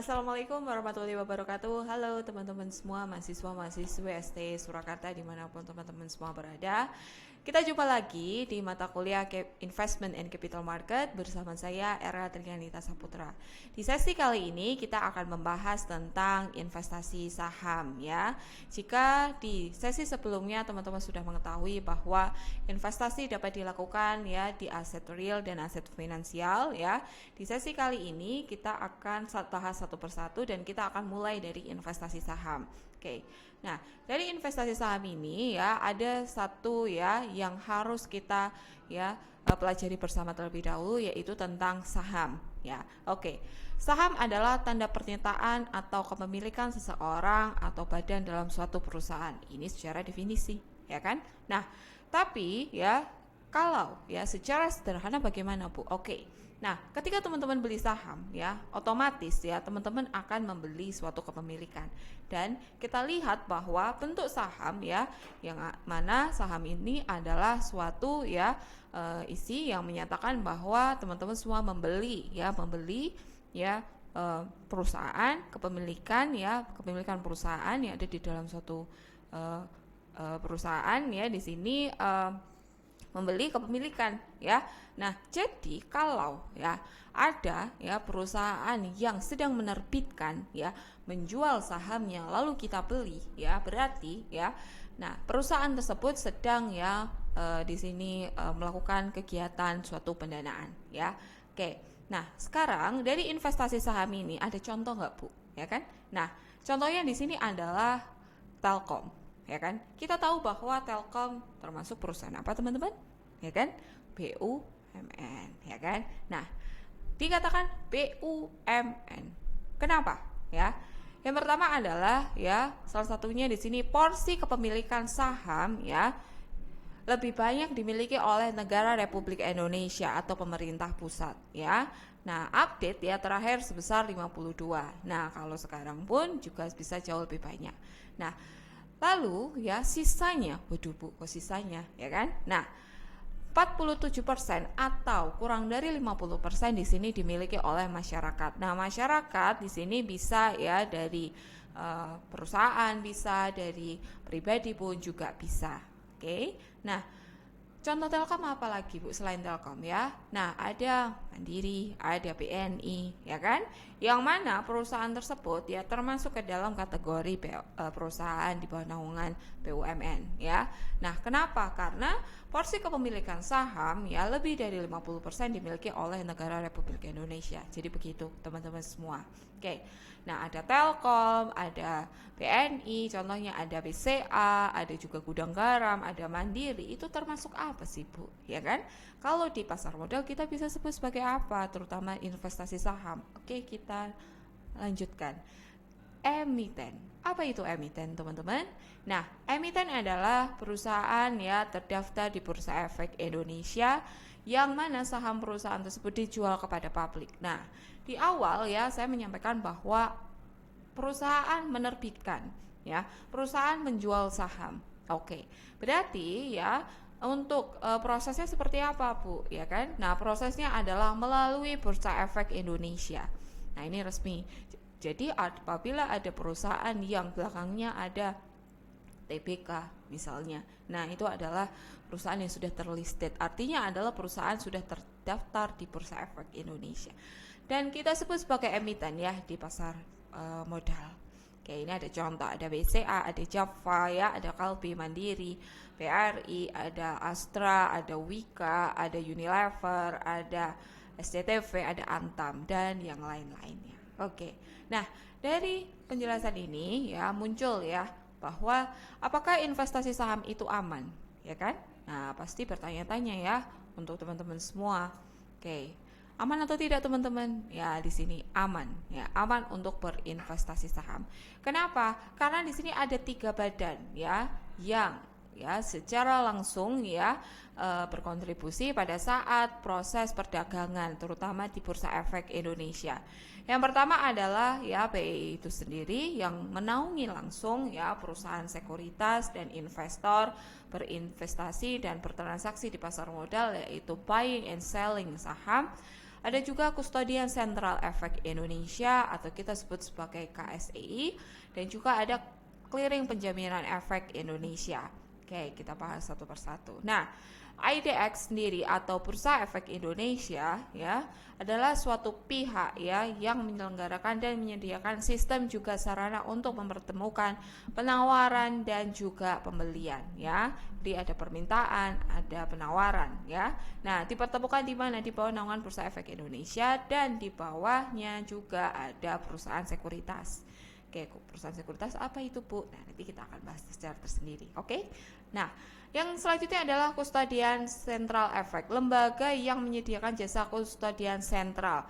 Assalamualaikum warahmatullahi wabarakatuh. Halo teman-teman semua, mahasiswa-mahasiswi ST Surakarta dimanapun teman-teman semua berada. Kita jumpa lagi di mata kuliah Investment and Capital Market bersama saya Era Trianita Saputra. Di sesi kali ini kita akan membahas tentang investasi saham ya. Jika di sesi sebelumnya teman-teman sudah mengetahui bahwa investasi dapat dilakukan ya di aset real dan aset finansial ya. Di sesi kali ini kita akan bahas satu persatu dan kita akan mulai dari investasi saham. Oke. Nah, dari investasi saham ini ya ada satu ya yang harus kita ya pelajari bersama terlebih dahulu, yaitu tentang saham ya. Oke. Saham adalah tanda pernyataan atau kepemilikan seseorang atau badan dalam suatu perusahaan. Ini secara definisi, ya kan? Nah, tapi ya kalau ya secara sederhana bagaimana, Bu? Oke. Nah, ketika teman-teman beli saham ya, otomatis ya teman-teman akan membeli suatu kepemilikan. Dan kita lihat bahwa bentuk saham ya, yang mana saham ini adalah suatu ya isi yang menyatakan bahwa teman-teman semua membeli ya perusahaan, kepemilikan perusahaan yang ada di dalam suatu perusahaan ya. Di sini membeli kepemilikan ya. Nah, jadi kalau ya ada ya perusahaan yang sedang menerbitkan ya menjual sahamnya lalu kita beli ya, berarti ya nah perusahaan tersebut sedang ya di sini melakukan kegiatan suatu pendanaan ya. Oke. Nah, sekarang dari investasi saham ini ada contoh nggak, Bu? Ya kan? Nah, contohnya di sini adalah Telkom. Ya kan? Kita tahu bahwa Telkom termasuk perusahaan apa, teman-teman? Ya kan? BUMN, ya kan? Nah, dikatakan BUMN. Kenapa? Ya. Yang pertama adalah ya salah satunya di sini porsi kepemilikan saham ya lebih banyak dimiliki oleh negara Republik Indonesia atau pemerintah pusat ya. Nah, update ya terakhir sebesar 52. Nah, kalau sekarang pun juga bisa jauh lebih banyak. Nah, lalu ya sisanya, waduh Bu, kok sisanya ya kan? Nah, 47% atau kurang dari 50% di sini dimiliki oleh masyarakat. Nah, masyarakat di sini bisa ya dari perusahaan, bisa dari pribadi pun juga bisa. Oke. Nah, contoh Telkom apa lagi, Bu, selain Telkom ya? Nah, ada Mandiri, ada BNI, ya kan? Yang mana perusahaan tersebut ya termasuk ke dalam kategori perusahaan di bawah naungan BUMN ya. Nah, kenapa? Karena porsi kepemilikan saham ya lebih dari 50% dimiliki oleh negara Republik Indonesia. Jadi begitu, teman-teman semua. Oke. Nah, ada Telkom, ada BNI, contohnya ada BCA, ada juga Gudang Garam, ada Mandiri. Itu termasuk apa sih, Bu? Ya kan? Kalau di pasar modal kita bisa sebut sebagai apa? Terutama investasi saham. Oke, kita lanjutkan. Emiten. Apa itu emiten, teman-teman? Nah, emiten adalah perusahaan ya terdaftar di Bursa Efek Indonesia yang mana saham perusahaan tersebut dijual kepada publik. Nah, di awal ya saya menyampaikan bahwa perusahaan menerbitkan ya, perusahaan menjual saham. Oke. Berarti ya untuk prosesnya seperti apa, Bu? Ya kan? Nah, prosesnya adalah melalui Bursa Efek Indonesia. Nah, ini resmi. Jadi apabila ada perusahaan yang belakangnya ada TBK misalnya, nah itu adalah perusahaan yang sudah terlisted, artinya adalah perusahaan sudah terdaftar di Bursa Efek Indonesia dan kita sebut sebagai emiten ya di pasar modal. Oke, ini ada contoh, ada BCA, ada Java ya, ada Kalbi Mandiri, BRI, ada Astra, ada Wika, ada Unilever, ada SCTV, ada Antam dan yang lain-lainnya. Oke. Nah, dari penjelasan ini ya muncul ya bahwa apakah investasi saham itu aman, ya kan? Nah, pasti bertanya-tanya ya untuk teman-teman semua. Oke. Aman atau tidak, teman-teman? Ya, di sini aman ya, aman untuk berinvestasi saham. Kenapa? Karena di sini ada 3 badan ya yang ya secara langsung ya berkontribusi pada saat proses perdagangan terutama di Bursa Efek Indonesia. Yang pertama adalah ya BEI itu sendiri yang menaungi langsung ya perusahaan sekuritas dan investor berinvestasi dan bertransaksi di pasar modal, yaitu buying and selling saham Ada juga Kustodian Central Efek Indonesia atau kita sebut sebagai KSEI, dan juga ada Clearing Penjaminan Efek Indonesia. Oke, kita bahas satu persatu. Nah, IDX sendiri atau Bursa Efek Indonesia ya adalah suatu pihak ya yang menyelenggarakan dan menyediakan sistem juga sarana untuk mempertemukan penawaran dan juga pembelian ya. Jadi ada permintaan, ada penawaran ya. Nah, dipertemukan di mana? Di bawah naungan Bursa Efek Indonesia, dan di bawahnya juga ada perusahaan sekuritas. Oke, perusahaan sekuritas apa itu, Bu? Nah, nanti kita akan bahas secara tersendiri. Oke. Nah, yang selanjutnya adalah Kustodian Central Efek, lembaga yang menyediakan jasa kustodian sentral,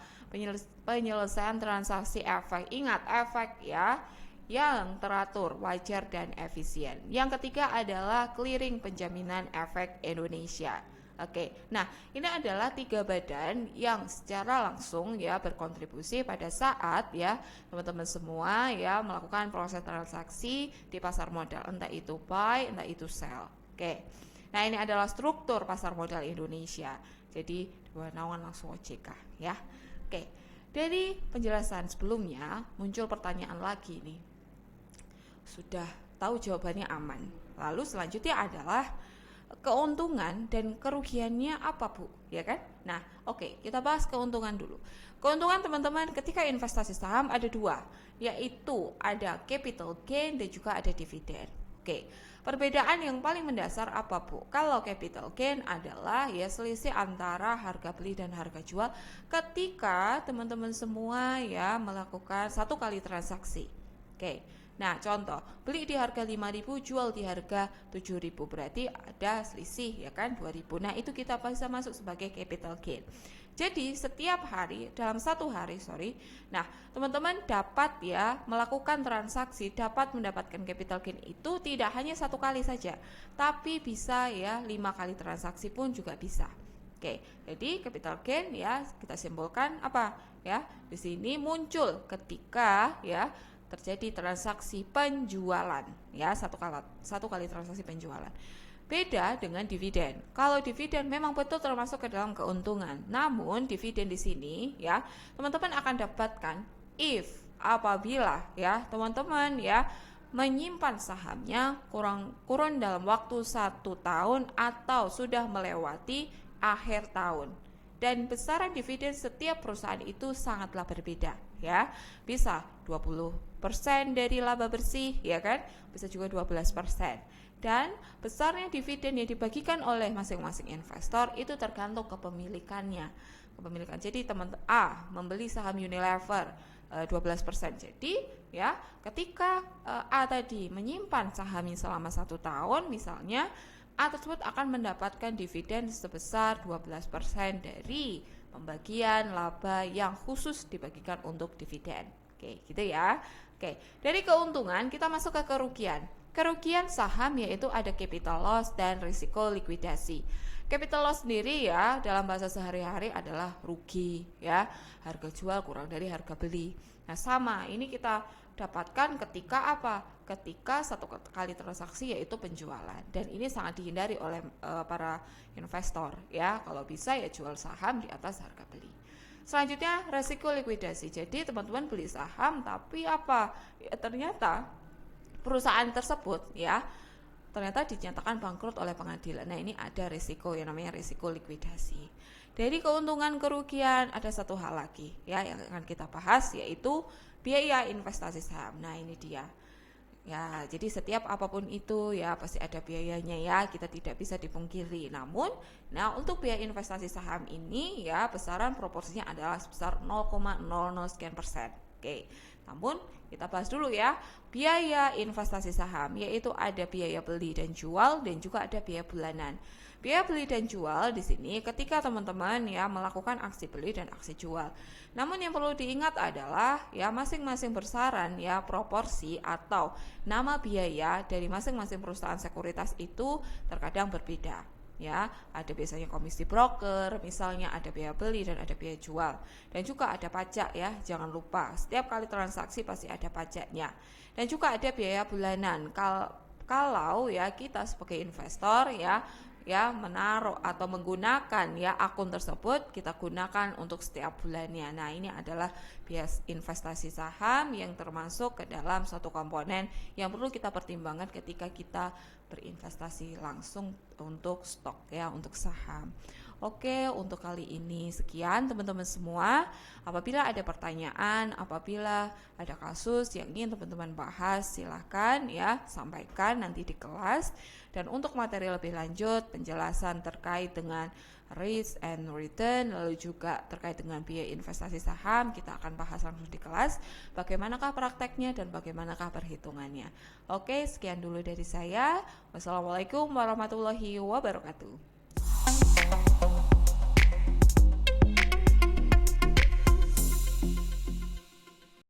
penyelesaian transaksi efek. Ingat, efek ya, yang teratur, wajar, dan efisien. Yang ketiga adalah Clearing Penjaminan Efek Indonesia. Oke, nah ini adalah 3 badan yang secara langsung ya berkontribusi pada saat ya teman-teman semua ya melakukan proses transaksi di pasar modal, entah itu buy, entah itu sell. Oke, nah ini adalah struktur pasar modal Indonesia. Jadi di bawah naungan langsung OJK ya. Oke, dari penjelasan sebelumnya muncul pertanyaan lagi nih. Sudah tahu jawabannya aman. Lalu selanjutnya adalah keuntungan dan kerugiannya apa, Bu? Ya kan? Nah, oke, kita bahas keuntungan dulu. Keuntungan teman-teman ketika investasi saham ada 2, yaitu ada capital gain dan juga ada dividen. Oke, perbedaan yang paling mendasar apa, Bu? Kalau capital gain adalah ya selisih antara harga beli dan harga jual ketika teman-teman semua ya melakukan satu kali transaksi. Oke. Nah, contoh, beli di harga 5.000, jual di harga 7.000, berarti ada selisih ya kan 2.000. Nah, itu kita bisa masuk sebagai capital gain. Jadi, setiap hari dalam satu hari, nah, teman-teman dapat ya melakukan transaksi, dapat mendapatkan capital gain itu tidak hanya satu kali saja, tapi bisa ya 5 kali transaksi pun juga bisa. Oke, jadi capital gain ya kita simpulkan apa ya? Di sini muncul ketika ya terjadi transaksi penjualan ya, satu kali transaksi penjualan. Beda dengan dividen. Kalau dividen memang betul termasuk ke dalam keuntungan, namun dividen di sini ya teman-teman akan dapatkan apabila ya teman-teman ya menyimpan sahamnya kurun dalam waktu 1 tahun atau sudah melewati akhir tahun. Dan besaran dividen setiap perusahaan itu sangatlah berbeda ya. Bisa 20% dari laba bersih ya kan, bisa juga 12%. Dan besarnya dividen yang dibagikan oleh masing-masing investor itu tergantung kepemilikannya. Jadi teman A membeli saham Unilever 12%. Jadi ya ketika A tadi menyimpan sahamnya selama 1 tahun misalnya, A tersebut akan mendapatkan dividen sebesar 12% dari pembagian laba yang khusus dibagikan untuk dividen. Oke, gitu ya. Oke, dari keuntungan kita masuk ke kerugian. Kerugian saham yaitu ada capital loss dan risiko likuidasi. Capital loss sendiri ya dalam bahasa sehari-hari adalah rugi ya, harga jual kurang dari harga beli. Nah, sama ini kita dapatkan ketika apa? Ketika satu kali transaksi yaitu penjualan, dan ini sangat dihindari oleh para investor ya. Kalau bisa ya jual saham di atas harga beli. Selanjutnya resiko likuidasi. Jadi teman-teman beli saham tapi apa? Ya, ternyata perusahaan tersebut ya ternyata dinyatakan bangkrut oleh pengadilan. Nah, ini ada risiko yang namanya risiko likuidasi. Dari keuntungan kerugian ada satu hal lagi ya yang akan kita bahas, yaitu biaya investasi saham. Nah, ini dia. Ya, jadi setiap apapun itu ya pasti ada biayanya ya, kita tidak bisa dipungkiri. Namun, nah untuk biaya investasi saham ini ya besaran proporsinya adalah sebesar 0,00 sekian persen. Oke. Namun kita bahas dulu ya biaya investasi saham, yaitu ada biaya beli dan jual dan juga ada biaya bulanan. Biaya beli dan jual di sini ketika teman-teman ya melakukan aksi beli dan aksi jual. Namun yang perlu diingat adalah ya masing-masing besaran ya proporsi atau nama biaya dari masing-masing perusahaan sekuritas itu terkadang berbeda. Ya, ada biasanya komisi broker, misalnya ada biaya beli dan ada biaya jual. Dan juga ada pajak ya, jangan lupa. Setiap kali transaksi pasti ada pajaknya. Dan juga ada biaya bulanan. Kalau ya kita sebagai investor ya ya menaruh atau menggunakan ya akun tersebut, kita gunakan untuk setiap bulannya. Nah, ini adalah biaya investasi saham yang termasuk ke dalam satu komponen yang perlu kita pertimbangkan ketika kita berinvestasi langsung untuk stok ya, untuk saham. Oke, untuk kali ini sekian teman-teman semua. Apabila ada pertanyaan, apabila ada kasus yang ingin teman-teman bahas, silahkan ya sampaikan nanti di kelas. Dan untuk materi lebih lanjut, penjelasan terkait dengan risk and return, lalu juga terkait dengan biaya investasi saham, kita akan bahas langsung di kelas. Bagaimanakah prakteknya dan bagaimanakah perhitungannya. Oke, sekian dulu dari saya. Wassalamualaikum warahmatullahi wabarakatuh.